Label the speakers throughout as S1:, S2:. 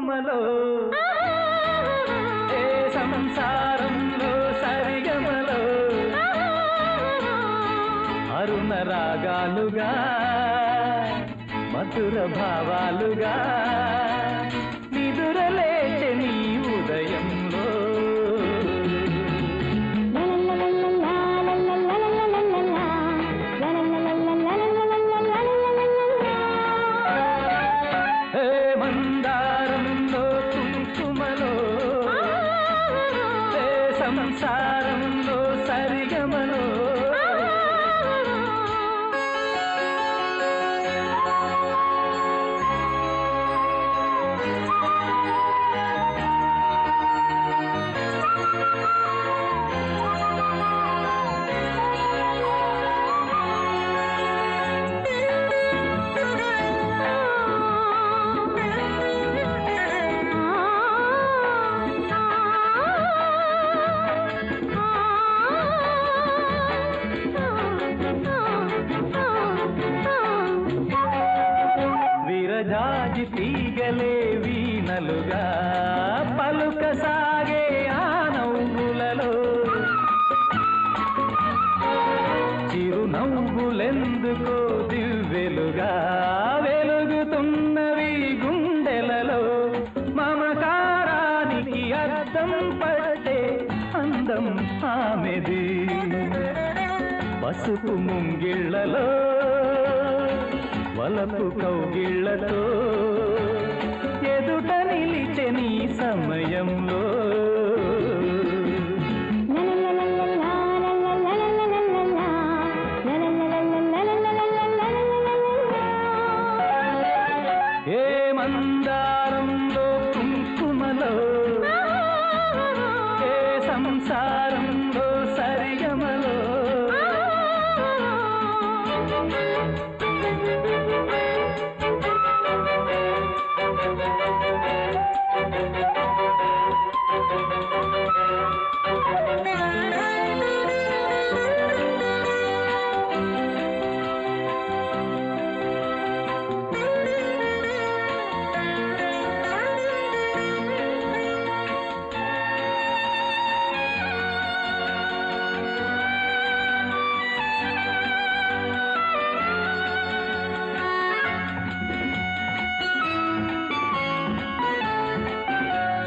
S1: కుంకుమలో ఏ సంసారంలో సరిగమలో అరుణ రాగాలుగా మధుర భావాలుగా నిదురలేచె నీ ఉదయంలో మందారంలో కుంకుమలో సంసారంలో సరిగమలో విరజాజి తీగలే వీణలుగా పలుక సాగే ఆ నవ్వులలో చిరునవ్వులెందుకో దివ్వెలుగా వెలుగుతున్నవి గుండెలలో మమకారానికి అర్థం పట్టే అందం ఆమెది పసుపు ముంగిళ్లలో వలపు కౌగిళ్లతో ఎదుట నిలిచె నీ సమయంలో ఏ మందారంలో కుంకుమలో ఏ సంసారంలో సరిగమలో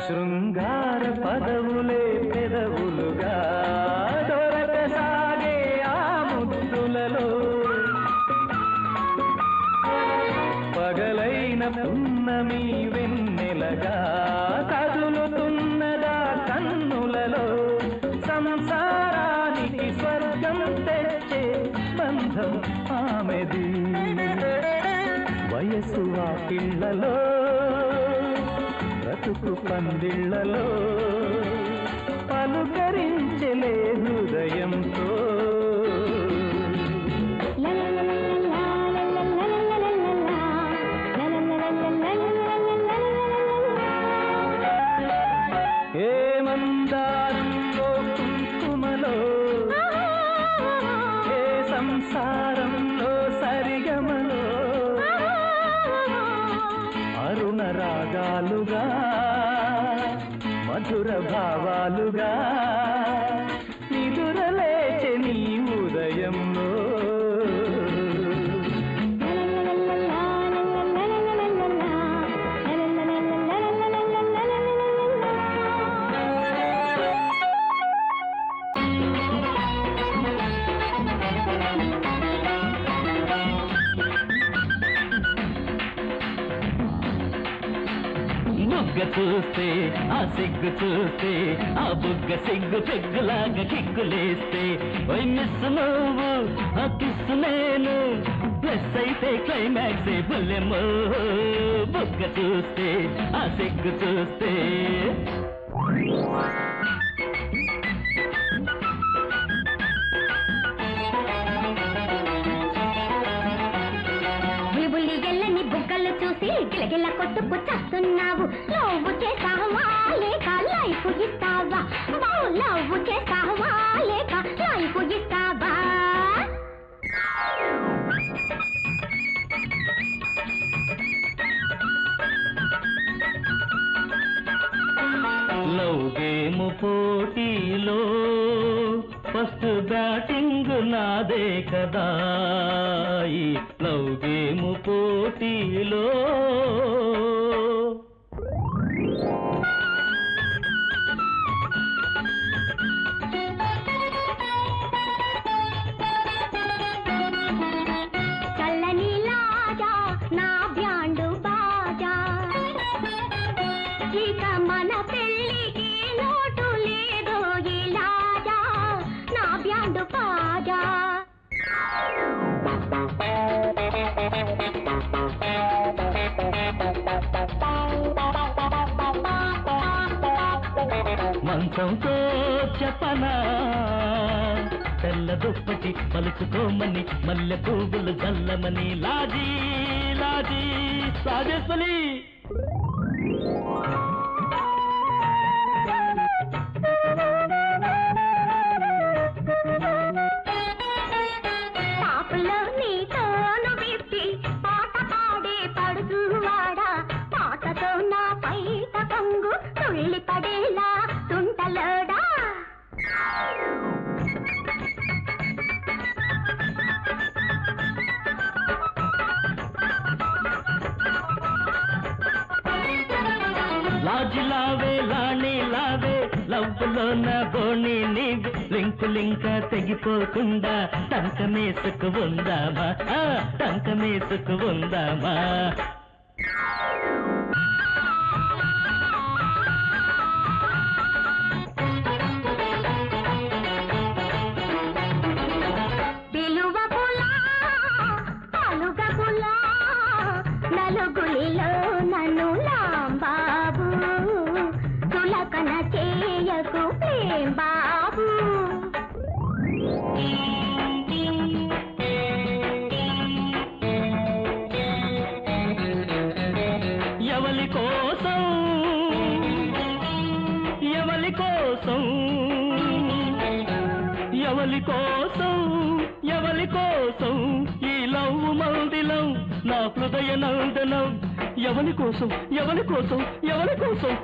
S1: శృంగార పదవులే పెదవులుగా దొరక సాగే ఆ ముద్దులలో పగలైన పున్నమి వెన్నెలగా కదులుతున్నదా కన్నులలో సంసారానికి స్వర్గం తెచ్చే బంధం ఆమెది వయసు ఆ పిల్లలో బ్రతుకు పందిళ్లలో పలుకరించలే హృదయంతో ఏ మందారంలో కుంకుమలో ఏ సంసారంలో సరిగమలో అరుణ రాగాలుగా మధుర భావాలుగా నిదురలేచె నీ ఉదయంలో బుగ్గ చూస్తే ఆ సిగ్గు చూస్తే ఆ బుగ్గ సిగ్గు పెగ్గులాగా కిక్కులేస్తే ఓయ్ మిస్ నువ్వు ఆ కిస్సు నేను ప్లస్ అయితే క్లైమాక్స్ బుల్లెమ్మో బుగ్గ చూస్తే ఆ సిగ్గు చూస్తే
S2: గిలగిల కొట్టుకు చస్తున్నావు లవ్ చేసావా లేక లైఫ్ ఇస్తావా లవ్ చేసావా లేక లైఫ్ ఇస్తావా
S1: పోటీలో ఫస్ట్ బ్యాటింగ్ నాదే కదా ఈ లవ్ గేమ్ పోటీలో మంచంతో చెప్పనా తెల్ల దుప్పటి పలుచుకోమని మల్లె పువ్వులు జల్లమని లాజీ లాజీ రాజేశ్వరి
S2: పడేలా తుంటలోడా
S1: లాజిలావే లాణి లావే లవ్వులోన బోణి నీవి లింక తెగిపోకుండా టంకమేసుకు ఉందామా టంకమేసుకు ఉందామా
S2: నలుగులిలో నన్ను లాంబాబు తులకన చేయకు ప్రేమ్ బాబు
S1: ఎవలి కోసం ఎవలి కోసం ఎవలి కోసం ఎవలి కోసం ఈ లవ్ మందిలం నా హృదయ నందనం ఎవరి కోసం ఎవరి కోసం ఎవరి కోసం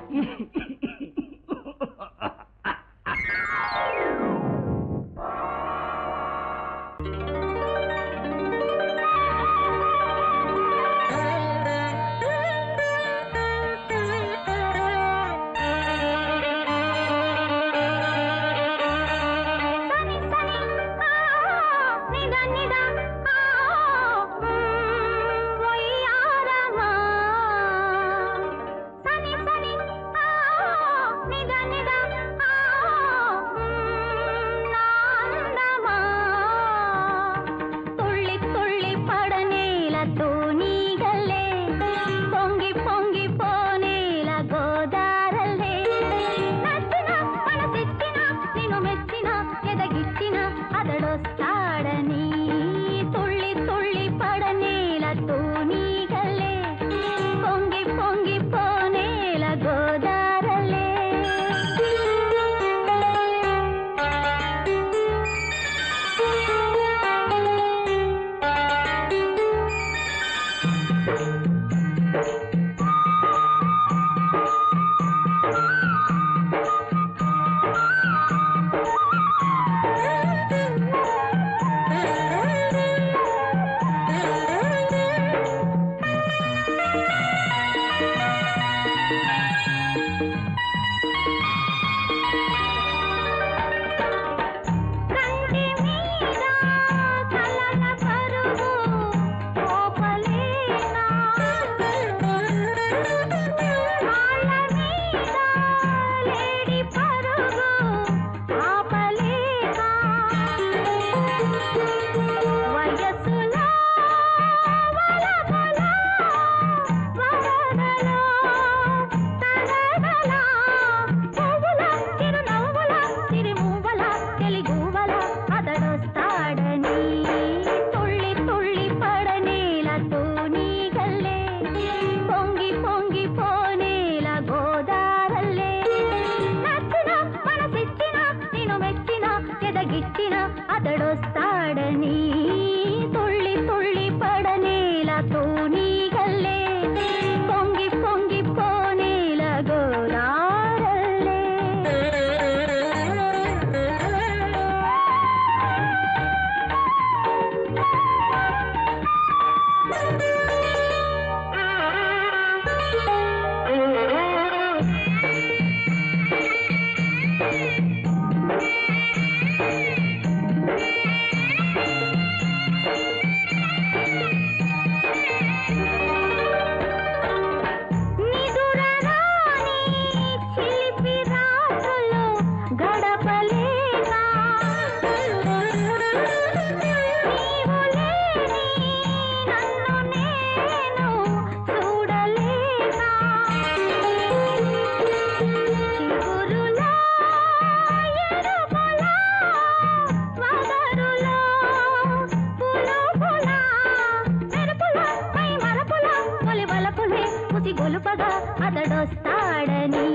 S2: కొలుపగా అతడొస్తాడని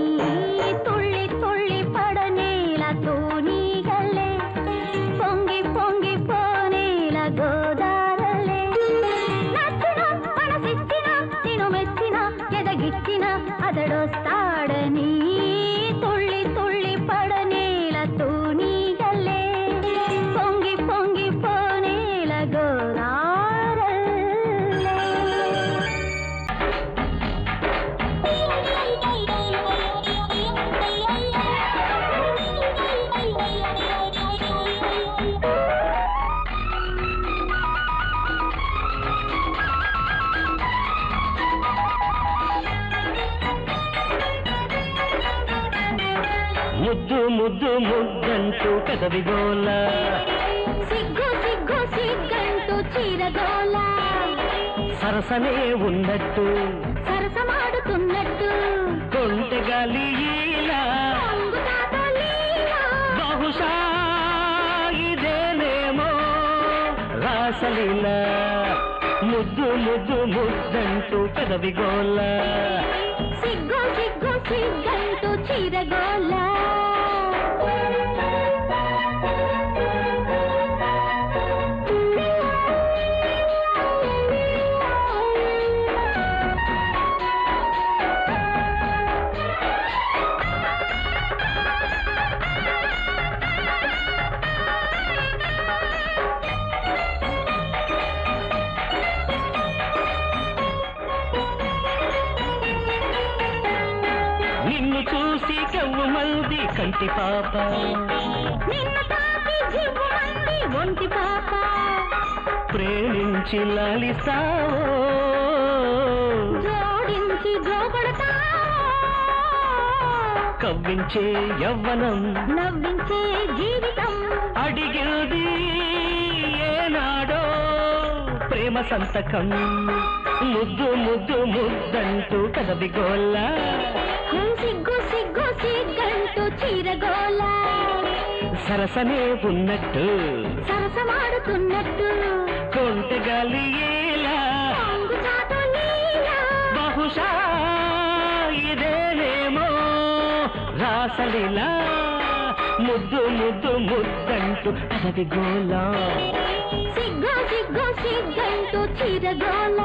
S2: తుళ్ళి తుళ్ళి పడనేల తూనీగలే పొంగి పొంగి పోనేల గోదారలే నచ్చిన మనసిచ్చిన తిను మెచ్చిన ఎదగిచ్చిన అతడొస్తాడని తుళ్ళి తుళ్ళి పడనేల తూనీగలే పొంగి పొంగి పోనేల గోదారలే
S1: ముద్దు ముద్దు ముద్దంటూ పెదవిగోల
S2: సిగ్గు సిగ్గు సిగ్గంటూ చీరగోల
S1: సరసనే ఉన్నట్టు
S2: సరసమాడుతున్నట్టు
S1: కొంటెగాలి ఈలా
S2: పొంగుతాతో లీలా
S1: బహుశా ఇదేనేమో రాసలీలా ముద్దు ముద్దు ముద్దంటూ పెదవిగోల
S2: సిగ్గు సిగ్గు సిగ్గంటూ చీరగోల
S1: నిన్ను చూసి కవ్వు మంది కంటి పాప
S2: నిన్ను తాకి జివ్వుమంది ఒంటి పాప
S1: ప్రేమించి లాలిస్తావో
S2: జోడించి జోగొడతా
S1: కవ్వించే యవ్వనం
S2: నవ్వించే జీవితం
S1: అడిగింది ఏనాడో ప్రేమ సంతకం ముద్దు ముద్దు ముద్దంటూ కదవిగోల్ల
S2: సిగ్గు సిగ్గు సిగ్గంటూ చీరగోల
S1: సరసనే ఉన్నట్టు
S2: సరసమాడుతున్నట్టు
S1: కొంటెగాలి ఏలా
S2: పొంగుచాటు లీలా
S1: బహుశా ఇదేనేమో రాసలీలా ముద్దు ముద్దు ముద్దంటూ కదవిగోలా
S2: సిగ్గు సిగ్గు సిగ్గంటూ చీరగోల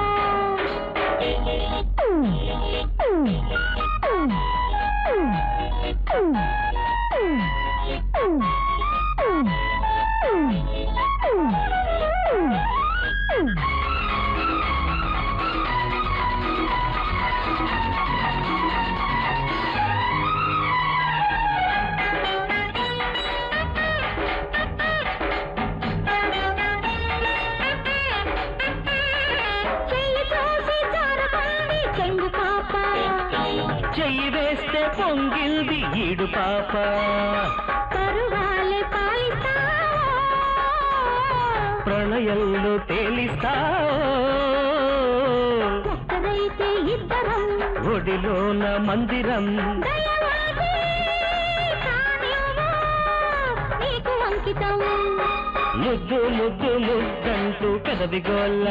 S1: చెయ్యి వేస్తే పొంగిల్ది ఈడు పాప
S2: పరువాలే పాలిస్తా
S1: ప్రళయంలో తేలిస్తా
S2: ఒక్కరైతే ఇద్దరం
S1: ఒడిలోన మందిరం
S2: దయవాది కానివ్వు నీకు అంకితం
S1: ముద్దు ముద్దు ముద్దంటూ కదవిగోల్ల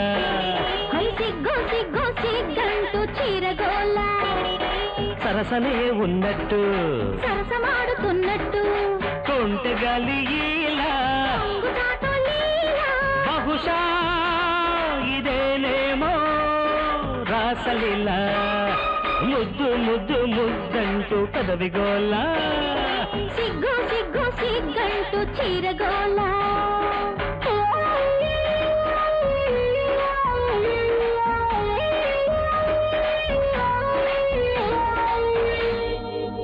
S2: సిగ్గు సిగ్గు సిగ్గంటూ చీరగోల
S1: సరసనే ఉన్నట్టు
S2: సరసమాడుతున్నట్టు
S1: కొంటెగాలి ఈలా
S2: పొంగుచాటు లీలా
S1: బహుశా ఇదేనేమో రాసలీలా ముద్దు ముద్దు ముద్దంటూ కదవిగోల్ల
S2: సిగ్గు సిగ్గు సిగ్గంటూ చీరగోల